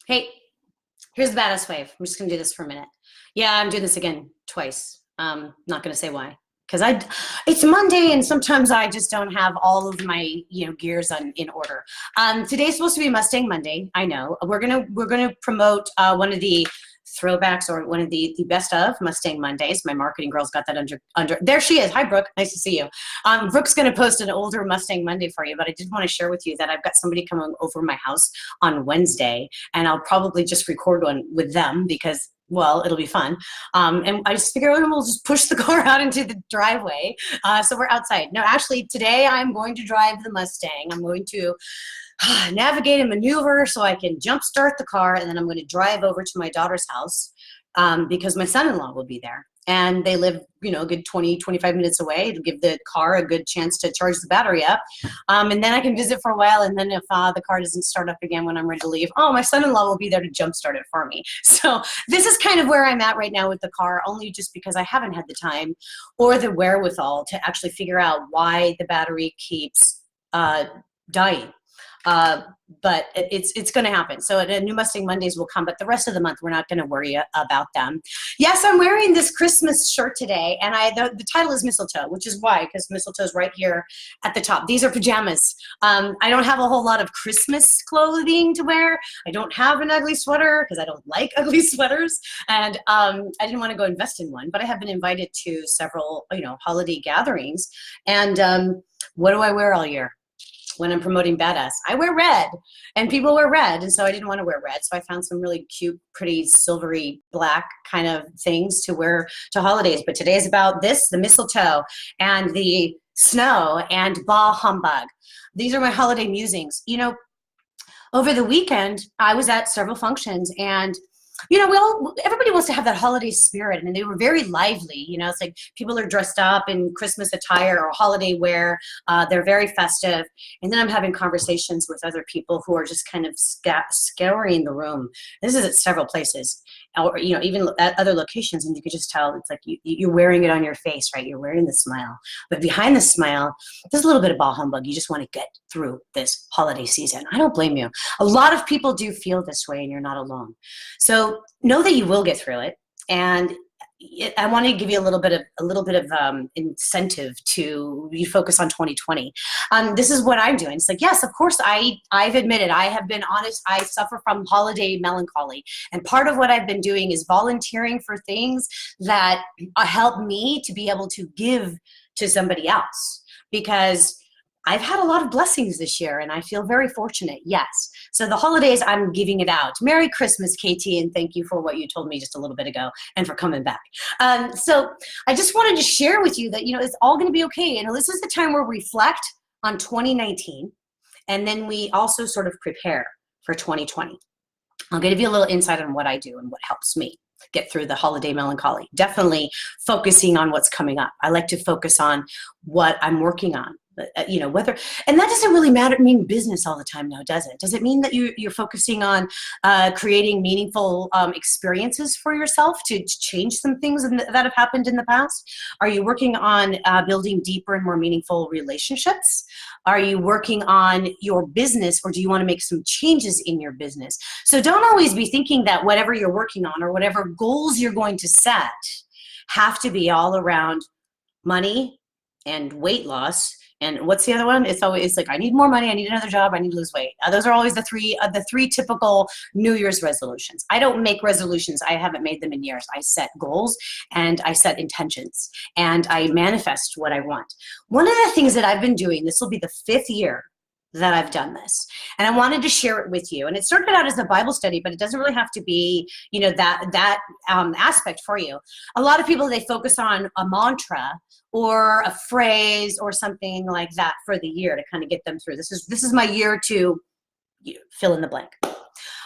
Hey, here's the badass wave. I'm just gonna do this for a minute. Yeah, I'm doing this again twice. Not gonna say why, because it's Monday and sometimes I just don't have all of my gears in order. Today's supposed to be Mustang Monday. I know we're gonna promote one of the throwbacks or one of the best of Mustang Mondays. My marketing girl's got that under there. She is. Hi, Brooke. Nice to see you. Brooke's going to post an older Mustang Monday for you, but I did want to share with you that I've got somebody coming over my house on Wednesday, and I'll probably just record one with them because, well, it'll be fun. And I just figure we'll just push the car out into the driveway. So we're outside. No, actually, today I'm going to drive the Mustang. I'm going to navigate and maneuver so I can jump start the car, and then I'm going to drive over to my daughter's house because my son-in-law will be there. And they live, a good 20, 25 minutes away to give the car a good chance to charge the battery up. And then I can visit for a while. And then if the car doesn't start up again when I'm ready to leave, my son-in-law will be there to jumpstart it for me. So this is kind of where I'm at right now with the car, only just because I haven't had the time or the wherewithal to actually figure out why the battery keeps dying. But it's going to happen. So a new Mustang Mondays will come, but the rest of the month, we're not going to worry about them. Yes, I'm wearing this Christmas shirt today, and the title is Mistletoe, which is why, because mistletoe is right here at the top. These are pajamas. I don't have a whole lot of Christmas clothing to wear. I don't have an ugly sweater because I don't like ugly sweaters, and I didn't want to go invest in one, but I have been invited to several, holiday gatherings, and what do I wear all year? When I'm promoting Badass, I wear red, and people wear red, and so I didn't want to wear red, so I found some really cute, pretty silvery black kind of things to wear to holidays. But today is about this, the mistletoe and the snow and Bah Humbug. These are my holiday musings. Over the weekend, I was at several functions, and everybody wants to have that holiday spirit, and they were very lively. It's like people are dressed up in Christmas attire or holiday wear. They're very festive. And then I'm having conversations with other people who are just kind of scouring the room. This is at several places, or even at other locations, and you could just tell it's like you're wearing it on your face, right? You're wearing the smile, but behind the smile, there's a little bit of Bah Humbug. You just want to get through this holiday season. I don't blame you. A lot of people do feel this way, and you're not alone. So know that you will get through it, and I want to give you a little bit of incentive to you focus on 2020. This is what I'm doing. It's like, yes, of course, I've admitted, I have been honest, I suffer from holiday melancholy, and part of what I've been doing is volunteering for things that help me to be able to give to somebody else, because I've had a lot of blessings this year, and I feel very fortunate, yes. So the holidays, I'm giving it out. Merry Christmas, KT, and thank you for what you told me just a little bit ago and for coming back. So I just wanted to share with you that, it's all going to be okay. And this is the time where we reflect on 2019, and then we also sort of prepare for 2020. I'll give you a little insight on what I do and what helps me get through the holiday melancholy. Definitely focusing on what's coming up. I like to focus on what I'm working on. Whether, and that doesn't really mean business all the time now, does it? Does it mean that you're focusing on creating meaningful experiences for yourself to change some things that have happened in the past? Are you working on building deeper and more meaningful relationships? Are you working on your business, or do you want to make some changes in your business? So don't always be thinking that whatever you're working on or whatever goals you're going to set have to be all around money and weight loss. And what's the other one? It's always like, I need more money, I need another job, I need to lose weight. Those are always the three typical New Year's resolutions. I don't make resolutions. I haven't made them in years. I set goals, and I set intentions, and I manifest what I want. One of the things that I've been doing, this will be the 5th year that I've done this, and I wanted to share it with you. And it started out as a Bible study, but it doesn't really have to be, that aspect for you. A lot of people, they focus on a mantra or a phrase or something like that for the year to kind of get them through. This is my year to fill in the blank.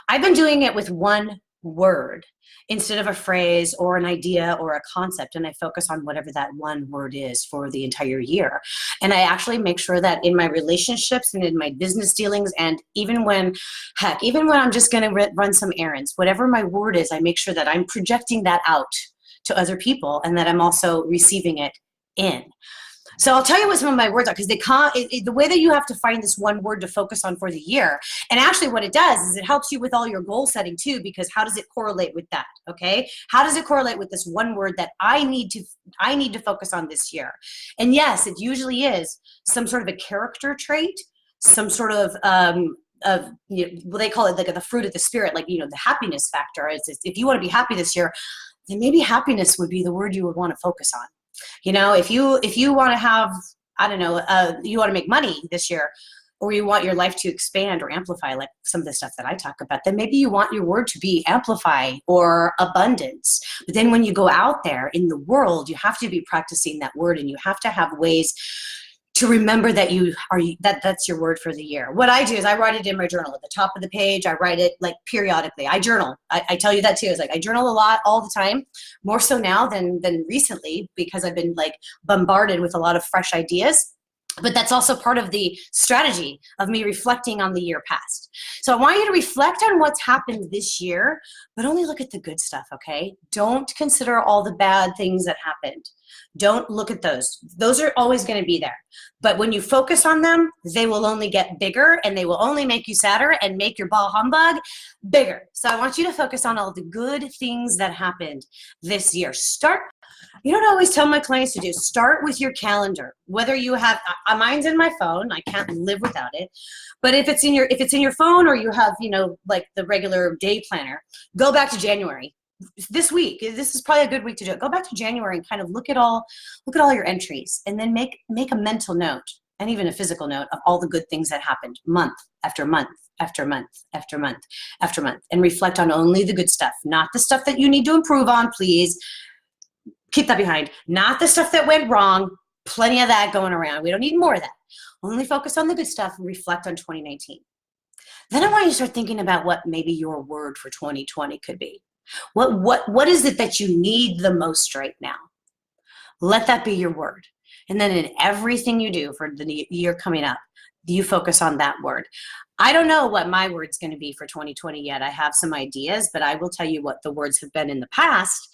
I've been doing it with one word instead of a phrase or an idea or a concept, and I focus on whatever that one word is for the entire year. And I actually make sure that in my relationships and in my business dealings, and even when I'm just going to run some errands, whatever my word is, I make sure that I'm projecting that out to other people, and that I'm also receiving it in. So I'll tell you what some of my words are, because the way that you have to find this one word to focus on for the year. And actually what it does is it helps you with all your goal setting too, because how does it correlate with that? Okay. How does it correlate with this one word that I need to focus on this year? And yes, it usually is some sort of a character trait, some sort of, what they call it, like the fruit of the spirit, like, the happiness factor. If you want to be happy this year, then maybe happiness would be the word you would want to focus on. If you want to have, I don't know, you want to make money this year, or you want your life to expand or amplify, like some of the stuff that I talk about, then maybe you want your word to be amplify or abundance. But then when you go out there in the world, you have to be practicing that word, and you have to have ways to remember that that's your word for the year. What I do is I write it in my journal at the top of the page. I write it like periodically. I journal. I tell you that too. It's like I journal a lot all the time, more so now than recently, because I've been like bombarded with a lot of fresh ideas. But that's also part of the strategy of me reflecting on the year past. So I want you to reflect on what's happened this year, but only look at the good stuff, okay? Don't consider all the bad things that happened. Don't look at those. Those are always going to be there. But when you focus on them, they will only get bigger, and they will only make you sadder and make your Bah Humbug bigger. So I want you to focus on all the good things that happened this year. You know what I always tell my clients to do? Start with your calendar. Whether you have, mine's in my phone. I can't live without it. But if it's in your phone, or you have, like the regular day planner, go back to January. This week, this is probably a good week to do it. Go back to January and kind of look at all your entries, and then make a mental note, and even a physical note, of all the good things that happened month after month after month after month after month, and reflect on only the good stuff, not the stuff that you need to improve on. Please keep that behind. Not the stuff that went wrong. Plenty of that going around. We don't need more of that. Only focus on the good stuff and reflect on 2019. Then I want you to start thinking about what maybe your word for 2020 could be. What is it that you need the most right now? Let that be your word. And then in everything you do for the year coming up, you focus on that word. I don't know what my word's going to be for 2020 yet. I have some ideas, but I will tell you what the words have been in the past.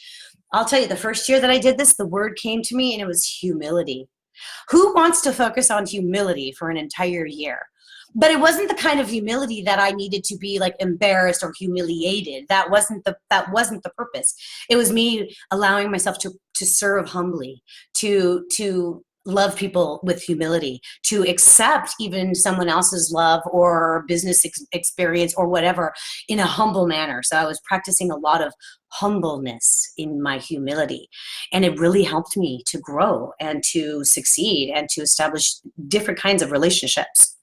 I'll tell you, the first year that I did this, the word came to me, and it was humility. Who wants to focus on humility for an entire year? But it wasn't the kind of humility that I needed to be like embarrassed or humiliated. That wasn't the purpose. It was me allowing myself to serve humbly, to love people with humility, to accept even someone else's love or business experience or whatever in a humble manner. So I was practicing a lot of humbleness in my humility, and it really helped me to grow and to succeed and to establish different kinds of relationships.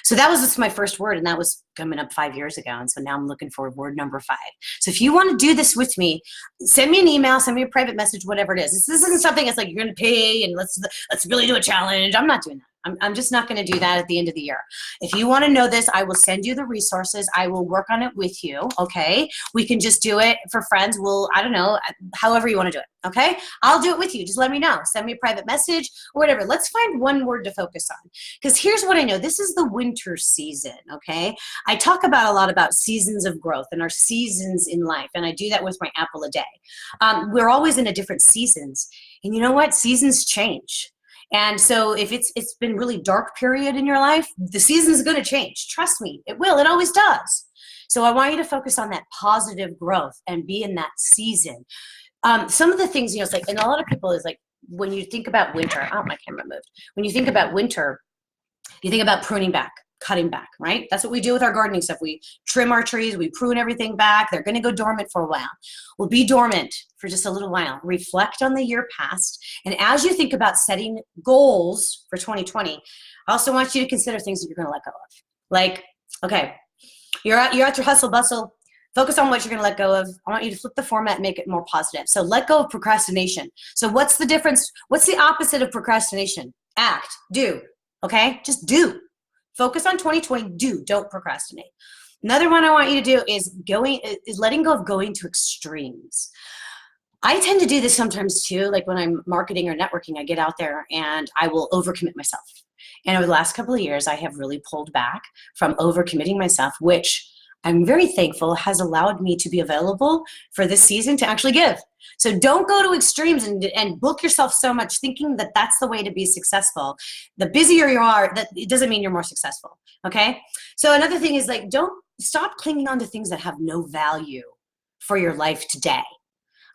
So that was just my first word, and that was coming up 5 years ago. And so now I'm looking for word number 5. So if you want to do this with me, send me an email, send me a private message, whatever it is. This isn't something that's like you're going to pay and let's really do a challenge. I'm not doing that. I'm just not going to do that at the end of the year. If you want to know this, I will send you the resources. I will work on it with you. Okay. We can just do it for friends. I don't know, however you want to do it. Okay. I'll do it with you. Just let me know. Send me a private message or whatever. Let's find one word to focus on, because here's what I know. This is the winter season. Okay. I talk about a lot about seasons of growth and our seasons in life. And I do that with my apple a day. We're always in a different seasons, and you know what? Seasons change. And so if it's been really dark period in your life, the season's going to change. Trust me, it will. It always does. So I want you to focus on that positive growth and be in that season. Some of the things, it's like, and a lot of people is like, when you think about winter, oh, my camera moved. When you think about winter, you think about pruning back, cutting back, right? That's what we do with our gardening stuff. We trim our trees, we prune everything back. They're going to go dormant for a while. We'll be dormant for just a little while. Reflect on the year past. And as you think about setting goals for 2020, I also want you to consider things that you're going to let go of. Like, okay, you're at your hustle bustle. Focus on what you're going to let go of. I want you to flip the format and make it more positive. So let go of procrastination. So what's the difference? What's the opposite of procrastination? Act, do, okay? Just do. Focus on 2020, do, don't procrastinate. Another one I want you to do is letting go of going to extremes. I tend to do this sometimes too, like when I'm marketing or networking, I get out there and I will overcommit myself. And over the last couple of years, I have really pulled back from overcommitting myself, which I'm very thankful has allowed me to be available for this season to actually give. So don't go to extremes and book yourself so much thinking that that's the way to be successful. The busier you are, that it doesn't mean you're more successful. Okay. So another thing is like, don't stop clinging on to things that have no value for your life today.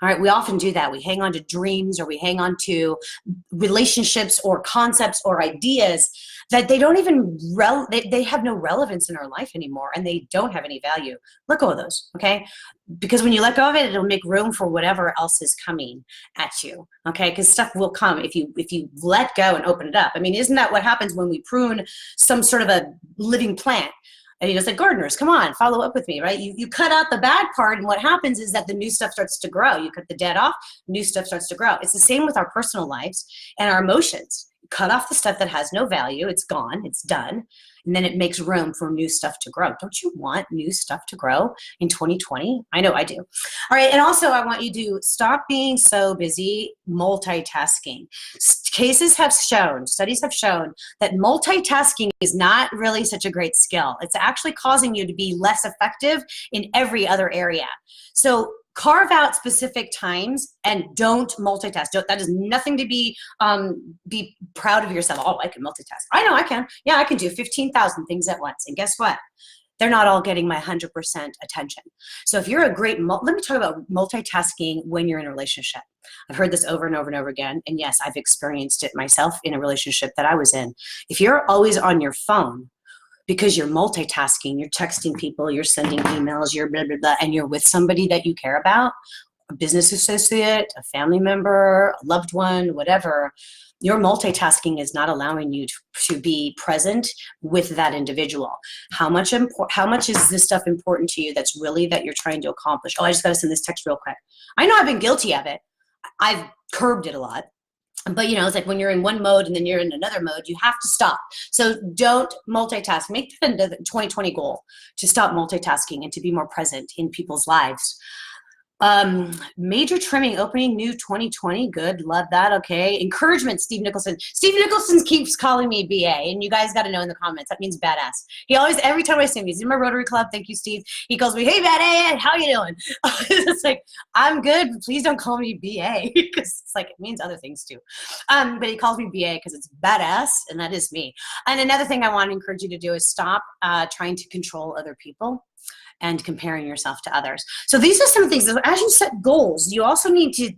All right, we often do that. We hang on to dreams, or we hang on to relationships or concepts or ideas that they don't even, they have no relevance in our life anymore, and they don't have any value. Let go of those, okay? Because when you let go of it, it'll make room for whatever else is coming at you, okay? Because stuff will come if you let go and open it up. I mean, isn't that what happens when we prune some sort of a living plant? And it's like, gardeners, come on, follow up with me, right? You cut out the bad part, and what happens is that the new stuff starts to grow. You cut the dead off, new stuff starts to grow. It's the same with our personal lives and our emotions. Cut off the stuff that has no value. It's gone. It's done. And then it makes room for new stuff to grow. Don't you want new stuff to grow in 2020? I know I do. All right. And also, I want you to stop being so busy multitasking. Studies have shown that multitasking is not really such a great skill. It's actually causing you to be less effective in every other area. So carve out specific times and don't multitask. That is nothing to be proud of yourself. Oh, I can multitask. I know I can. Yeah, I can do 15,000 things at once. And guess what? They're not all getting my 100% attention. So if you're a great, let me talk about multitasking when you're in a relationship. I've heard this over and over and over again. And yes, I've experienced it myself in a relationship that I was in. If you're always on your phone, because you're multitasking, you're texting people, you're sending emails, you're blah, blah, blah, and you're with somebody that you care about, a business associate, a family member, a loved one, whatever, your multitasking is not allowing you to be present with that individual. How much is this stuff important to you that's really that you're trying to accomplish? Oh, I just got to send this text real quick. I know I've been guilty of it. I've curbed it a lot. But, it's like when you're in one mode and then you're in another mode, you have to stop. So don't multitask. Make that into the 2020 goal, to stop multitasking and to be more present in people's lives. Major trimming opening new 2020. Good. Love that. Okay. Encouragement. Steve Nicholson. Steve Nicholson keeps calling me BA, and you guys got to know in the comments. That means badass. He always, every time I see him, he's in my Rotary Club. Thank you, Steve. He calls me, hey, BA, how you doing? It's like, I'm good. But please don't call me BA, because it's like, it means other things too. But he calls me BA because it's badass, and that is me. And another thing I want to encourage you to do is stop trying to control other people and comparing yourself to others. So these are some things that as you set goals, you also need to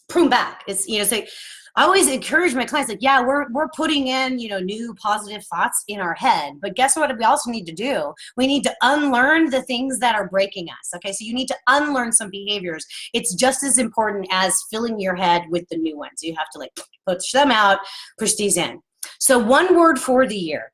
prune back. It's, say, I always encourage my clients, like, yeah, we're putting in, new positive thoughts in our head, but guess what we also need to do? We need to unlearn the things that are breaking us. Okay. So you need to unlearn some behaviors. It's just as important as filling your head with the new ones. You have to push them out, push these in. So one word for the year.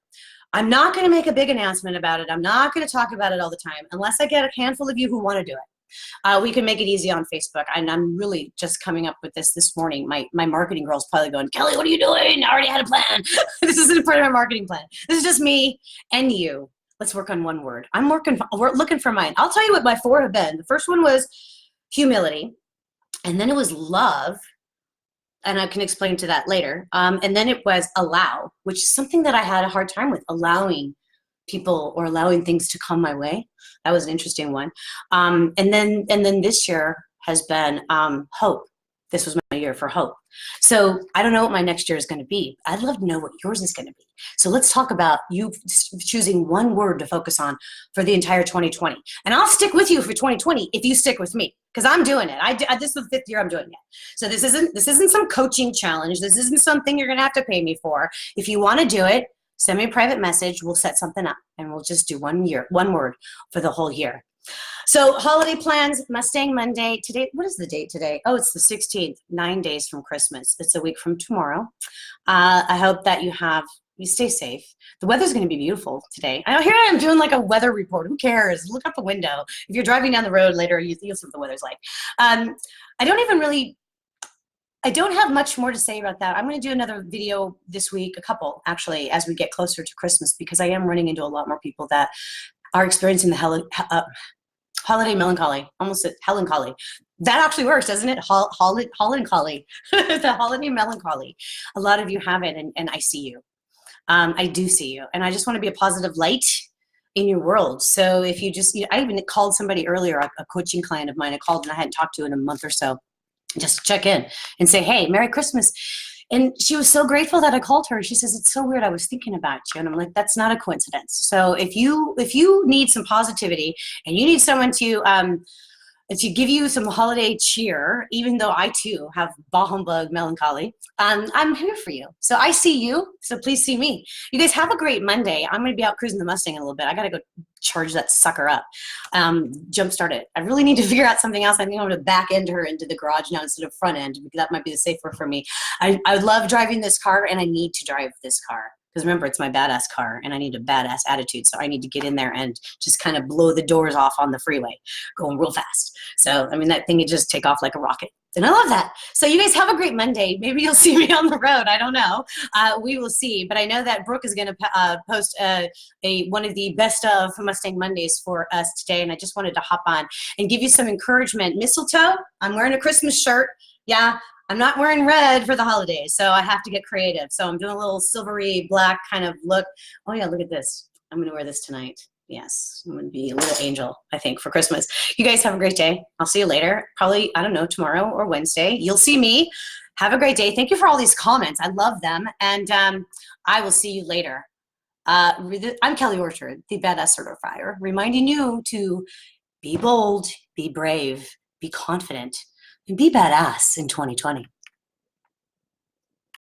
I'm not going to make a big announcement about it. I'm not going to talk about it all the time unless I get a handful of you who want to do it. We can make it easy on Facebook. And I'm really just coming up with this morning. My marketing girl's probably going, Kelly, what are you doing? I already had a plan. This isn't part of my marketing plan. This is just me and you. Let's work on one word. We're looking for mine. I'll tell you what my 4 have been. The first one was humility. And then it was love. And I can explain to that later. And then it was allow, which is something that I had a hard time with, allowing people or allowing things to come my way. That was an interesting one. And then this year has been hope. This was my year for hope. So I don't know what my next year is going to be. I'd love to know what yours is going to be. So let's talk about you choosing one word to focus on for the entire 2020. And I'll stick with you for 2020 if you stick with me, because I'm doing it. This is the 5th year I'm doing it. So this isn't some coaching challenge. This isn't something you're going to have to pay me for. If you want to do it, send me a private message. We'll set something up, and we'll just do one word for the whole year. So holiday plans, Mustang Monday. Today, what is the date today? Oh, it's the 16th, 9 days from Christmas. It's a week from tomorrow. I hope that you stay safe. The weather's going to be beautiful today. I know here I am doing like a weather report. Who cares? Look out the window. If you're driving down the road later, you'll see what the weather's like. I don't have much more to say about that. I'm going to do another video this week, a couple actually, as we get closer to Christmas, because I am running into a lot more people that are experiencing the holiday melancholy, almost at melancholy. That actually works, doesn't it? Melancholy, the holiday melancholy. A lot of you have it, and I see you. I do see you, and I just want to be a positive light in your world. So if you just, I even called somebody earlier, a coaching client of mine. I called and I hadn't talked to in a month or so. just check in and say, hey, Merry Christmas. And she was so grateful that I called her. She says, it's so weird. I was thinking about you. And I'm like, that's not a coincidence. So if you need some positivity and you need someone to give you some holiday cheer, even though I too have Bah Humbug melancholy, I'm here for you. So I see you, so please see me. You guys have a great Monday. I'm gonna be out cruising the Mustang in a little bit. I gotta go charge that sucker up, jumpstart it. I really need to figure out something else. I think I'm gonna back end her into the garage now instead of front end, because that might be the safer for me. I love driving this car, and I need to drive this car. Because remember, it's my badass car, and I need a badass attitude. So I need to get in there and just kind of blow the doors off on the freeway, going real fast. So, I mean, that thing would just take off like a rocket. And I love that. So you guys have a great Monday. Maybe you'll see me on the road. I don't know. We will see. But I know that Brooke is going to post one of the best of Mustang Mondays for us today. And I just wanted to hop on and give you some encouragement. Mistletoe, I'm wearing a Christmas shirt. Yeah. I'm not wearing red for the holidays, so I have to get creative. So I'm doing a little silvery black kind of look. Oh yeah, look at this. I'm gonna wear this tonight. Yes, I'm gonna be a little angel, I think, for Christmas. You guys have a great day. I'll see you later. Probably, I don't know, tomorrow or Wednesday. You'll see me. Have a great day. Thank you for all these comments. I love them. And I will see you later. I'm Kelly Orchard, the Badass Certifier, reminding you to be bold, be brave, be confident, and be badass in 2020.